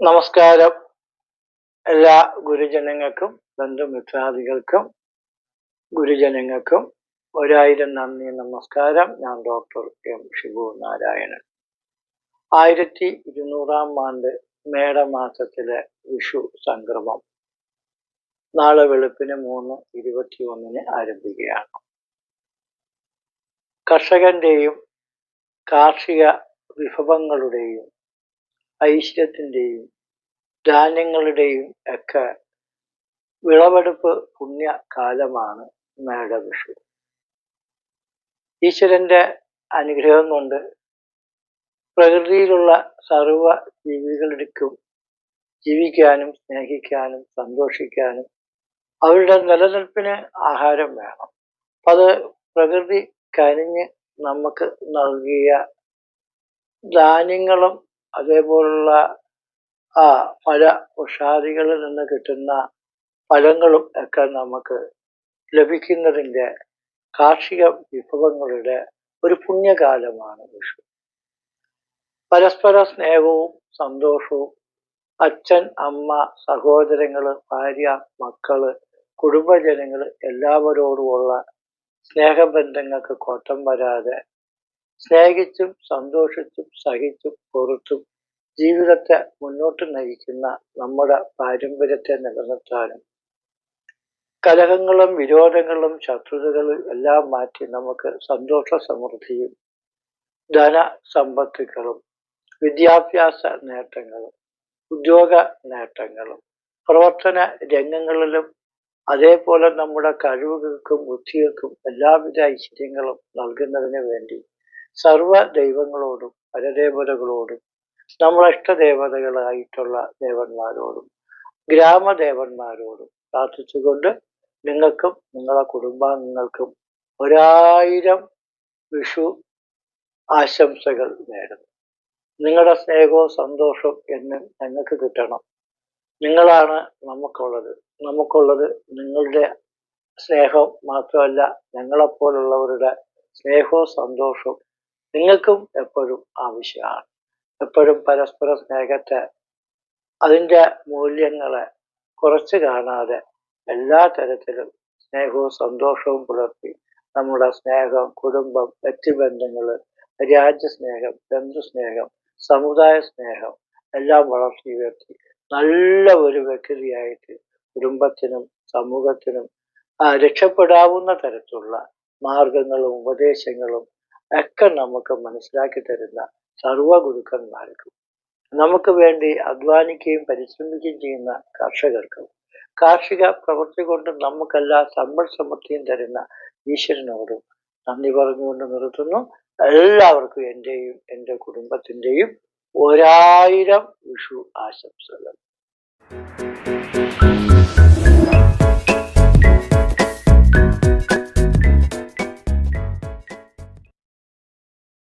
നമസ്കാരം. എല്ലാ ഗുരുജനങ്ങൾക്കും ബന്ധുമിത്രാദികൾക്കും ഗുരുജനങ്ങൾക്കും 1000 നന്ദി നമസ്കാരം. ഞാൻ ഡോക്ടർ എം ഷിബു നാരായണൻ. 1200 ആണ്ട് മേടമാസത്തിലെ വിഷു സംക്രമം നാളെ വെളുപ്പിന് 3:21 ആരംഭിക്കുകയാണ്. കർഷകന്റെയും കാർഷിക വിഭവങ്ങളുടെയും ഐശ്വര്യത്തിൻ്റെയും ധാന്യങ്ങളുടെയും ഒക്കെ വിളവെടുപ്പ് പുണ്യകാലമാണ് മേടവിഷു. ഈശ്വരന്റെ അനുഗ്രഹം കൊണ്ട് പ്രകൃതിയിലുള്ള സർവ ജീവികൾക്കും ജീവിക്കാനും സ്നേഹിക്കാനും സന്തോഷിക്കാനും അവരുടെ നിലനിൽപ്പിന് ആഹാരം വേണം. അത് പ്രകൃതി കനിഞ്ഞ് നമുക്ക് നൽകിയ ധാന്യങ്ങളും അതേപോലുള്ള ഫല വൃക്ഷാദികളിൽ നിന്ന് കിട്ടുന്ന ഫലങ്ങളും ഒക്കെ നമുക്ക് ലഭിക്കുന്നതിൻ്റെ കാർഷിക വിഭവങ്ങളുടെ ഒരു പുണ്യകാലമാണ് വിഷു. പരസ്പര സ്നേഹവും സന്തോഷവും അച്ഛൻ, അമ്മ, സഹോദരങ്ങള്, ഭാര്യ, മക്കള്, കുടുംബജനങ്ങള് എല്ലാവരോടുമുള്ള സ്നേഹബന്ധങ്ങൾക്ക് കോട്ടം വരാതെ സ്നേഹിച്ചും സന്തോഷിച്ചും സഹിച്ചും പൊറുത്തും ജീവിതത്തെ മുന്നോട്ട് നയിക്കുന്ന നമ്മുടെ പാരമ്പര്യത്തെ നിലനിർത്താനും കലഹങ്ങളും വിരോധങ്ങളും ശത്രുതകളും എല്ലാം മാറ്റി നമുക്ക് സന്തോഷ സമൃദ്ധിയും ധനസമ്പത്തുകളും വിദ്യാഭ്യാസ നേട്ടങ്ങളും ഉദ്യോഗ നേട്ടങ്ങളും പ്രവർത്തന രംഗങ്ങളിലും അതേപോലെ നമ്മുടെ കഴിവുകൾക്കും ബുദ്ധികൾക്കും എല്ലാവിധ ഐശ്വര്യങ്ങളും നൽകുന്നതിന് വേണ്ടി സർവ ദൈവങ്ങളോടും പരദേവതകളോടും നമ്മളെ ഇഷ്ടദേവതകളായിട്ടുള്ള ദേവന്മാരോടും ഗ്രാമദേവന്മാരോടും പ്രാർത്ഥിച്ചുകൊണ്ട് നിങ്ങൾക്കും നിങ്ങളുടെ കുടുംബാംഗങ്ങൾക്കും 1000 വിഷു ആശംസകൾ നേരുന്നു. നിങ്ങളുടെ സ്നേഹവും സന്തോഷവും എന്നും ഞങ്ങൾക്ക് കിട്ടണം. നിങ്ങളാണ് നമുക്കുള്ളത് നിങ്ങളുടെ സ്നേഹം മാത്രമല്ല, ഞങ്ങളെപ്പോലുള്ളവരുടെ സ്നേഹവും സന്തോഷവും നിങ്ങൾക്കും എപ്പോഴും ആവശ്യമാണ്. എപ്പോഴും പരസ്പര സ്നേഹത്തെ, അതിൻ്റെ മൂല്യങ്ങളെ കുറച്ച് കാണാതെ എല്ലാ തരത്തിലും സ്നേഹവും സന്തോഷവും പുലർത്തി നമ്മുടെ സ്നേഹം, കുടുംബം, വ്യക്തിബന്ധങ്ങൾ, രാജ്യസ്നേഹം, ബന്ധുസ്നേഹം, സമുദായ സ്നേഹം എല്ലാം വളർത്തി ഉയർത്തി നല്ല ഒരു വ്യക്തിയായിട്ട് കുടുംബത്തിനും സമൂഹത്തിനും രക്ഷപ്പെടാവുന്ന തരത്തിലുള്ള മാർഗങ്ങളും ഉപദേശങ്ങളും ഒക്കെ നമുക്ക് മനസ്സിലാക്കി തരുന്ന സർവ ഗുരുക്കന്മാർക്കും നമുക്ക് വേണ്ടി അധ്വാനിക്കുകയും പരിശ്രമിക്കുകയും ചെയ്യുന്ന കർഷകർക്കും കാർഷിക പ്രവൃത്തി കൊണ്ട് നമുക്കെല്ലാം സമ്പൽ സമൃദ്ധിയും തരുന്ന ഈശ്വരനോടും നന്ദി പറഞ്ഞുകൊണ്ട് നിർത്തുന്നു. എല്ലാവർക്കും എൻ്റെയും എൻ്റെ കുടുംബത്തിൻ്റെയും 1000 വിഷു ആശംസകൾ.